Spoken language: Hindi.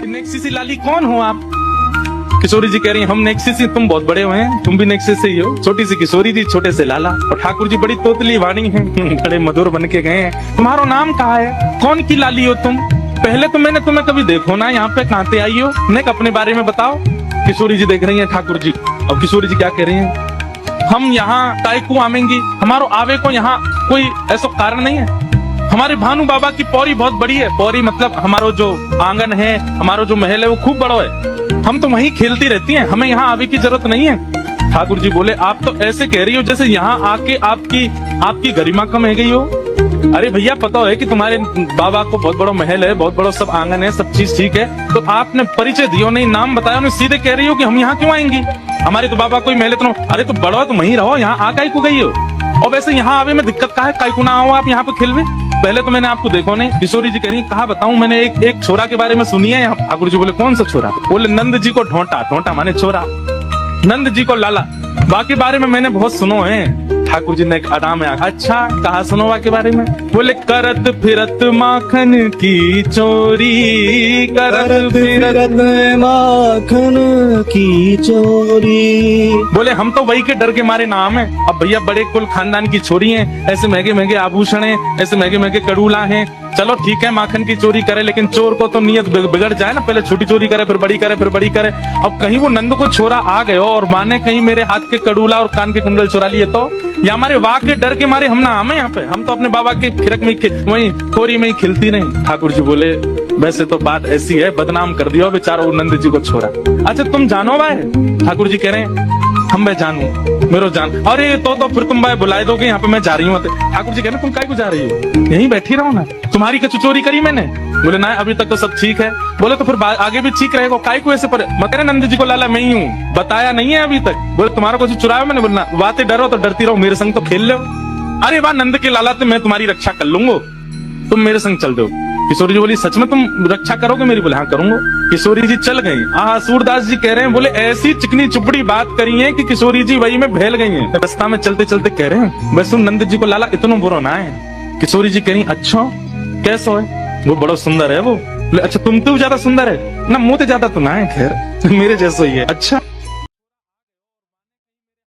नेक्सी लाली कौन हो आप? किशोरी जी कह रही हम नेक्सी सी, तुम बहुत बड़े हुए हैं, तुम भी नेक्सी से ही हो। छोटी सी किशोरी जी, छोटे से लाला। और ठाकुर जी बड़ी तोतली वाणी है, बड़े मधुर बन के गए हैं। तुम्हारा नाम कहा है? कौन की लाली हो तुम? पहले तो मैंने तुम्हें कभी देखो ना, यहाँ पे कहाँ से आई हो? ने अपने बारे में बताओ। किशोरी जी देख रही है ठाकुर जी। और किशोरी जी क्या कह रही है? हम यहाँ काय को आवेंगी, हमारो आवे को यहाँ कोई ऐसा कारण नहीं है। हमारे भानु बाबा की पौरी बहुत बड़ी है। पौरी मतलब हमारो जो आंगन है, हमारो जो महल है वो खूब बड़ा है। हम तो वहीं खेलती रहती हैं, हमें यहाँ आवे की जरूरत नहीं है। ठाकुर जी बोले आप तो ऐसे कह रही हो जैसे यहाँ आके आपकी गरिमा कम है गई हो। अरे भैया पता है कि तुम्हारे बाबा को बहुत बड़ा महल है, बहुत बड़ा सब आंगन है, सब चीज ठीक है, तो आपने परिचय दियो नहीं, नाम बताया नहीं, सीधे कह रही हो कि हम यहाँ क्यों आएंगी? हमारे तो बाबा कोई महल है। अरे तो बड़ा तो वहीं रहो, यहाँ आ काई को गई हो? और वैसे यहाँ आवे में दिक्कत का है? काई को ना आओ आप यहाँ पे खेलवे? पहले तो मैंने आपको देखो नहीं। किशोरी जी कह रही कहा बताऊं, मैंने एक छोरा के बारे में सुनी है यहाँ। ठाकुर जी बोले कौन सा छोरा? बोले नंद जी को ढोंटा, ढोंटा माने छोरा, नंद जी को लाला। बाकी बारे में मैंने बहुत सुनो है। ठाकुर जी ने एक अदा में अच्छा कहा सुनो के बारे में? बोले करत फिरत माखन की चोरी, करत फिरत माखन की चोरी। बोले हम तो वही के डर के मारे नाम है। अब भैया बड़े कुल खानदान की छोरी हैं, ऐसे महंगे महंगे आभूषण हैं, ऐसे महंगे महंगे कड़ूला हैं। चलो ठीक है माखन की चोरी करे, लेकिन चोर को तो नियत बिगड़ जाए ना, पहले छोटी चोरी करे फिर बड़ी करे फिर बड़ी करे। अब कहीं वो नंद को छोरा आ गए और माने कहीं मेरे हाथ के कड़ूला और कान के कुंडल चुरा लिए तो, या हमारे वाक के डर के मारे हम ना आमे यहाँ पे। हम तो अपने बाबा के खिरक में वही खोरी में ही खिलती नहीं। ठाकुर जी बोले वैसे तो बात ऐसी है, बदनाम कर दिया बेचारा वो नंद जी को छोरा। अच्छा तुम जानो भाई? ठाकुर जी कह रहे हैं हम मैं जानू, मेरो जान। अरे तो फिर तुम भाई बुलाए दोगे यहाँ पे, मैं जा रही हूँ। ठाकुर जी कह रहे तुम काय को जा रही हो? यहीं बैठी रहो ना, तुम्हारी कछु चोरी करी मैंने? बोले ना अभी तक तो सब ठीक है। बोले तो फिर आगे भी ठीक रहेगा, काय को ऐसे पर? मैं कह रहे नंद जी को लाला मैं ही हूँ, बताया नहीं है अभी तक। बोले तुम्हारा कुछ चुराया मैंने? बोलना बातें डरो तो डरती रहो, मेरे संग तो खेल लो। अरे वाह नंद के लाला, तो मैं तुम्हारी रक्षा कर लूंगा, तुम मेरे संग चल दो। किशोरी जी बोली सच में तुम रक्षा करोगे मेरी? बोले हाँ करूंगा। किशोरी जी चल गई। सूरदास जी कह रहे हैं बोले ऐसी चिकनी चुपड़ी बात करी है कि किशोरी जी वही में भेल गई हैं। रास्ता में चलते चलते कह रहे हैं वैसे नंद जी को लाला इतना बुरा ना है। किशोरी जी कह रही अच्छा कैसा है? वो बड़ा सुंदर है वो। बोले अच्छा तुम तो ज्यादा सुंदर है ना, मुंह तो ज्यादा तो ना है, खैर मेरे जैसा ही है। अच्छा